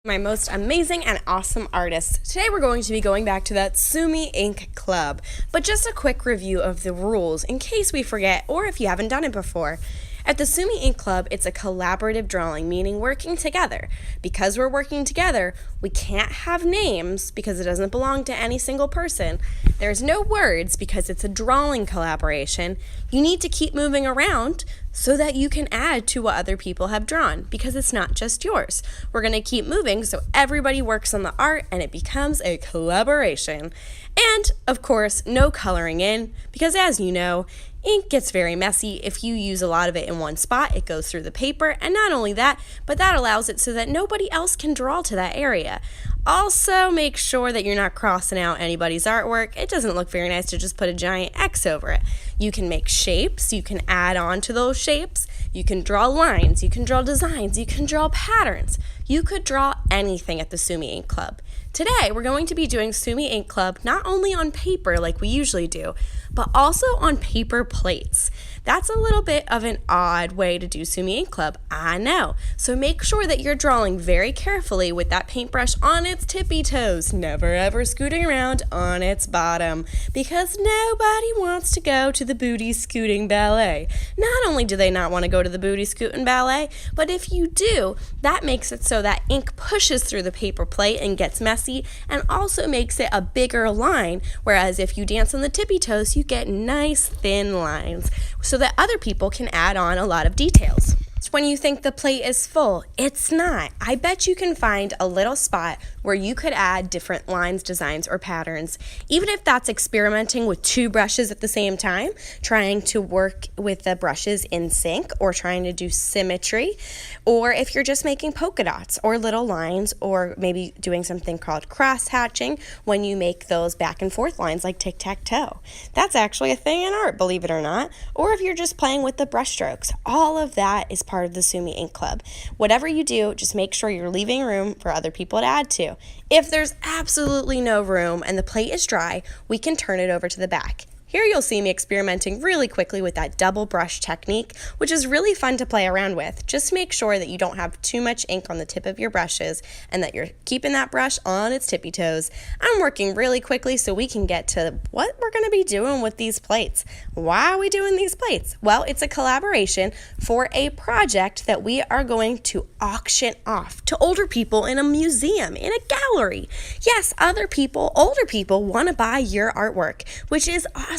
My most amazing and awesome artists. Today we're going to be going back to that Sumi Ink Club, but just a quick review of the rules in case we forget or if you haven't done it before. At the Sumi Ink Club, it's a collaborative drawing, meaning working together. Because we're working together, we can't have names because it doesn't belong to any single person. There's no words because it's a drawing collaboration. You need to keep moving around so that you can add to what other people have drawn because it's not just yours. We're going to keep moving so everybody works on the art and it becomes a collaboration. And, of course, no coloring in because, as you know, ink gets very messy. If you use a lot of it in one spot, it goes through the paper, and not only that, but that allows it so that nobody else can draw to that area. Also, make sure that you're not crossing out anybody's artwork. It doesn't look very nice to just put a giant X over it. You can make shapes, you can add on to those shapes, you can draw lines, you can draw designs, you can draw patterns. You could draw anything at the Sumi Ink Club. Today, we're going to be doing Sumi Ink Club not only on paper like we usually do, but also on paper plates. That's a little bit of an odd way to do Sumi Ink Club, I know. So make sure that you're drawing very carefully with that paintbrush on its tippy toes, never ever scooting around on its bottom, because nobody wants to go to the booty scooting ballet. Not only do they not want to go to the booty scooting ballet, but if you do, that makes it so that ink pushes through the paper plate and gets messy, and also makes it a bigger line, whereas if you dance on the tippy toes, you get nice thin lines, so that other people can add on a lot of details. When you think the plate is full, it's not. I bet you can find a little spot where you could add different lines, designs, or patterns, even if that's experimenting with two brushes at the same time, trying to work with the brushes in sync, or trying to do symmetry, or if you're just making polka dots or little lines, or maybe doing something called cross-hatching when you make those back and forth lines like tic-tac-toe. That's actually a thing in art, believe it or not. Or if you're just playing with the brush strokes, all of that is part of the Sumi Ink Club. Whatever you do, just make sure you're leaving room for other people to add to. If there's absolutely no room and the plate is dry, we can turn it over to the back. Here you'll see me experimenting really quickly with that double brush technique, which is really fun to play around with. Just make sure that you don't have too much ink on the tip of your brushes and that you're keeping that brush on its tippy toes. I'm working really quickly so we can get to what we're going to be doing with these plates. Why are we doing these plates? Well, it's a collaboration for a project that we are going to auction off to older people in a museum, in a gallery. Yes, other people, older people, want to buy your artwork, which is awesome.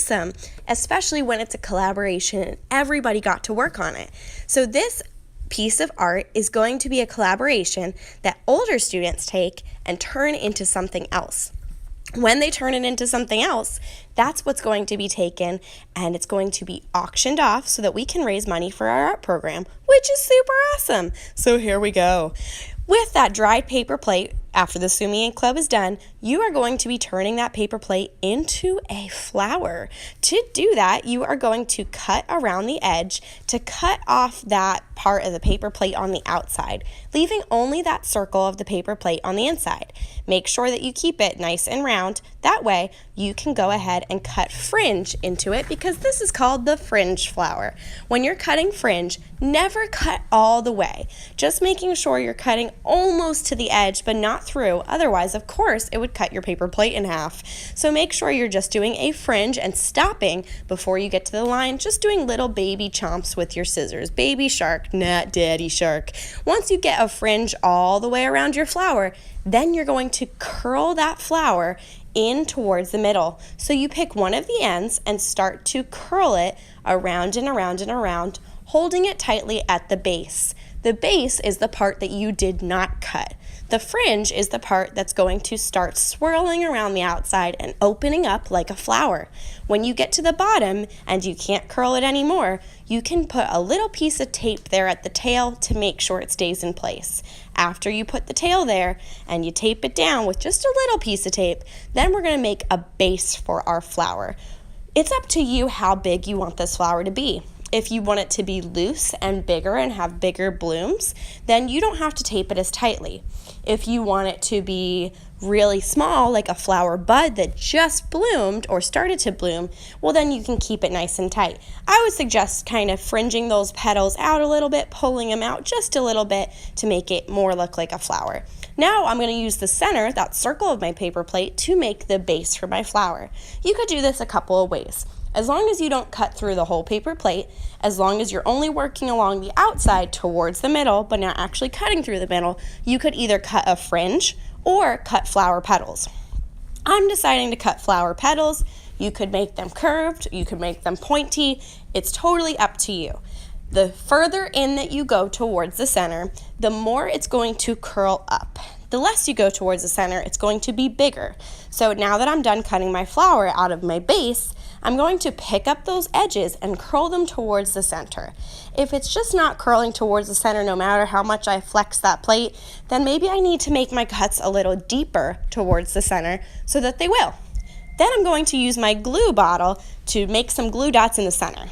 Especially when it's a collaboration and everybody got to work on it. So this piece of art is going to be a collaboration that older students take and turn into something else. When they turn it into something else, that's what's going to be taken and it's going to be auctioned off so that we can raise money for our art program, which is super awesome. So here we go. With that dried paper plate, after the Sumi Ink Club is done, you are going to be turning that paper plate into a flower. To do that, you are going to cut around the edge to cut off that part of the paper plate on the outside, leaving only that circle of the paper plate on the inside. Make sure that you keep it nice and round. That way, you can go ahead and cut fringe into it because this is called the fringe flower. When you're cutting fringe, never cut all the way. Just making sure you're cutting almost to the edge, but not through. Otherwise, of course, it would cut your paper plate in half. So make sure you're just doing a fringe and stopping before you get to the line, just doing little baby chomps with your scissors. Baby shark, not daddy shark. Once you get a fringe all the way around your flower, then you're going to curl that flower in towards the middle. So you pick one of the ends and start to curl it around and around and around, holding it tightly at the base. The base is the part that you did not cut. The fringe is the part that's going to start swirling around the outside and opening up like a flower. When you get to the bottom and you can't curl it anymore, you can put a little piece of tape there at the tail to make sure it stays in place. After you put the tail there and you tape it down with just a little piece of tape, then we're going to make a base for our flower. It's up to you how big you want this flower to be. If you want it to be loose and bigger and have bigger blooms, then you don't have to tape it as tightly. If you want it to be really small, like a flower bud that just bloomed or started to bloom, well then you can keep it nice and tight. I would suggest kind of fringing those petals out a little bit, pulling them out just a little bit to make it more look like a flower. Now I'm going to use the center, that circle of my paper plate, to make the base for my flower. You could do this a couple of ways. As long as you don't cut through the whole paper plate, as long as you're only working along the outside towards the middle, but not actually cutting through the middle, you could either cut a fringe or cut flower petals. I'm deciding to cut flower petals. You could make them curved, you could make them pointy. It's totally up to you. The further in that you go towards the center, the more it's going to curl up. The less you go towards the center, it's going to be bigger. So now that I'm done cutting my flower out of my base, I'm going to pick up those edges and curl them towards the center. If it's just not curling towards the center no matter how much I flex that plate, then maybe I need to make my cuts a little deeper towards the center so that they will. Then I'm going to use my glue bottle to make some glue dots in the center.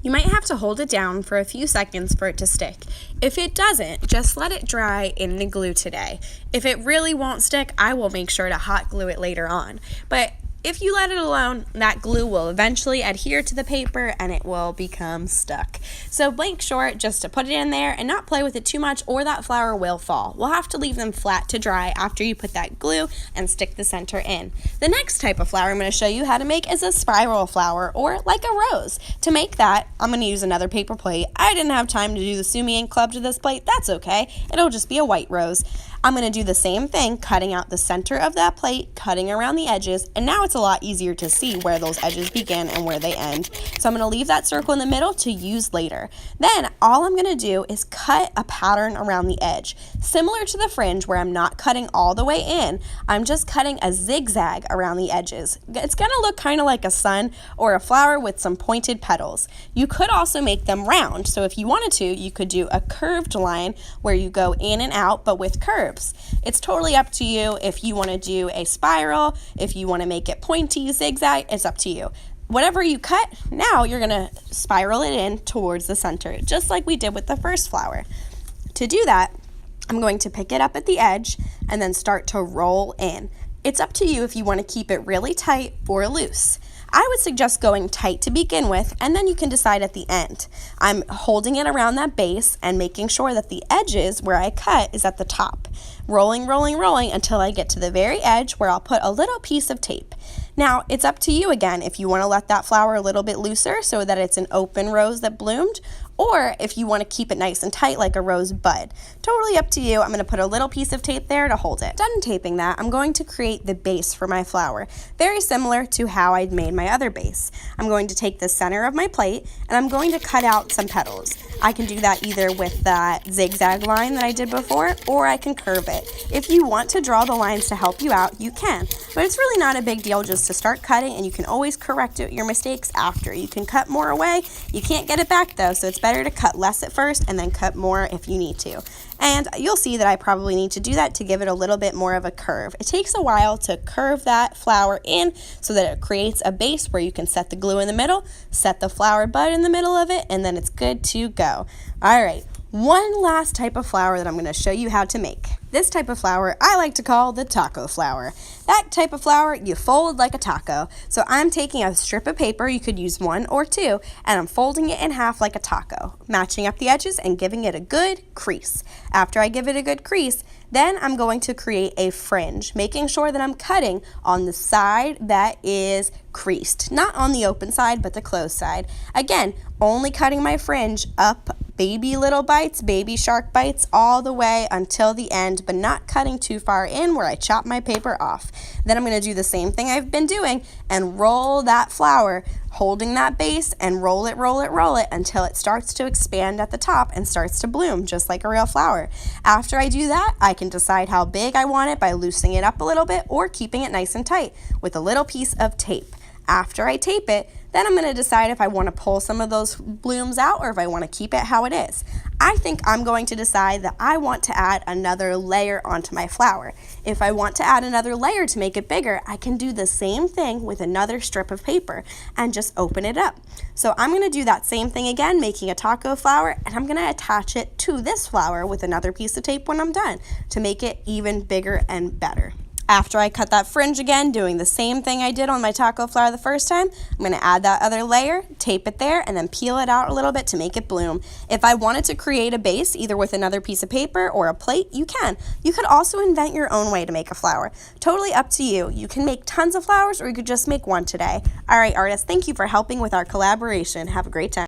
You might have to hold it down for a few seconds for it to stick. If it doesn't, just let it dry in the glue today. If it really won't stick, I will make sure to hot glue it later on. But if you let it alone, that glue will eventually adhere to the paper and it will become stuck. So make sure just to put it in there and not play with it too much, or that flower will fall. We'll have to leave them flat to dry after you put that glue and stick the center in. The next type of flower I'm going to show you how to make is a spiral flower, or like a rose. To make that, I'm going to use another paper plate. I didn't have time to do the Sumi Ink Club to this plate. That's okay. It'll just be a white rose. I'm going to do the same thing, cutting out the center of that plate, cutting around the edges, and now it's a lot easier to see where those edges begin and where they end. So I'm going to leave that circle in the middle to use later. Then all I'm going to do is cut a pattern around the edge. Similar to the fringe where I'm not cutting all the way in, I'm just cutting a zigzag around the edges. It's going to look kind of like a sun or a flower with some pointed petals. You could also make them round, so if you wanted to, you could do a curved line where you go in and out but with curves. It's totally up to you if you want to do a spiral, if you want to make it pointy, zigzag, it's up to you. Whatever you cut, now you're going to spiral it in towards the center, just like we did with the first flower. To do that, I'm going to pick it up at the edge and then start to roll in. It's up to you if you want to keep it really tight or loose. I would suggest going tight to begin with, and then you can decide at the end. I'm holding it around that base and making sure that the edges where I cut is at the top. Rolling, rolling, rolling until I get to the very edge where I'll put a little piece of tape. Now, it's up to you again if you want to let that flower a little bit looser so that it's an open rose that bloomed, or if you want to keep it nice and tight like a rose bud. Totally up to you. I'm going to put a little piece of tape there to hold it. Done taping that, I'm going to create the base for my flower, very similar to how I'd made my other base. I'm going to take the center of my plate and I'm going to cut out some petals. I can do that either with that zigzag line that I did before, or I can curve it. If you want to draw the lines to help you out, you can, but it's really not a big deal just to start cutting, and you can always correct your mistakes after. You can cut more away. You can't get it back though, so it's better to cut less at first and then cut more if you need to. And you'll see that I probably need to do that to give it a little bit more of a curve. It takes a while to curve that flower in so that it creates a base where you can set the glue in the middle, set the flower bud in the middle of it, and then it's good to go. All right, one last type of flower that I'm going to show you how to make. This type of flower I like to call the taco flower. That type of flower you fold like a taco. So I'm taking a strip of paper, you could use one or two, and I'm folding it in half like a taco, matching up the edges and giving it a good crease. After I give it a good crease, then I'm going to create a fringe, making sure that I'm cutting on the side that is creased, not on the open side, but the closed side. Again, only cutting my fringe up baby little bites, baby shark bites, all the way until the end, but not cutting too far in where I chop my paper off. Then I'm going to do the same thing I've been doing and roll that flower, holding that base, and roll it, roll it, roll it until it starts to expand at the top and starts to bloom just like a real flower. After I do that, I can decide how big I want it by loosening it up a little bit or keeping it nice and tight with a little piece of tape. After I tape it, then I'm going to decide if I want to pull some of those blooms out or if I want to keep it how it is. I think I'm going to decide that I want to add another layer onto my flower. If I want to add another layer to make it bigger, I can do the same thing with another strip of paper and just open it up. So I'm going to do that same thing again, making a taco flower, and I'm going to attach it to this flower with another piece of tape when I'm done to make it even bigger and better. After I cut that fringe again, doing the same thing I did on my taco flower the first time, I'm going to add that other layer, tape it there, and then peel it out a little bit to make it bloom. If I wanted to create a base, either with another piece of paper or a plate, you can. You could also invent your own way to make a flower. Totally up to you. You can make tons of flowers or you could just make one today. All right, artists, thank you for helping with our collaboration. Have a great time.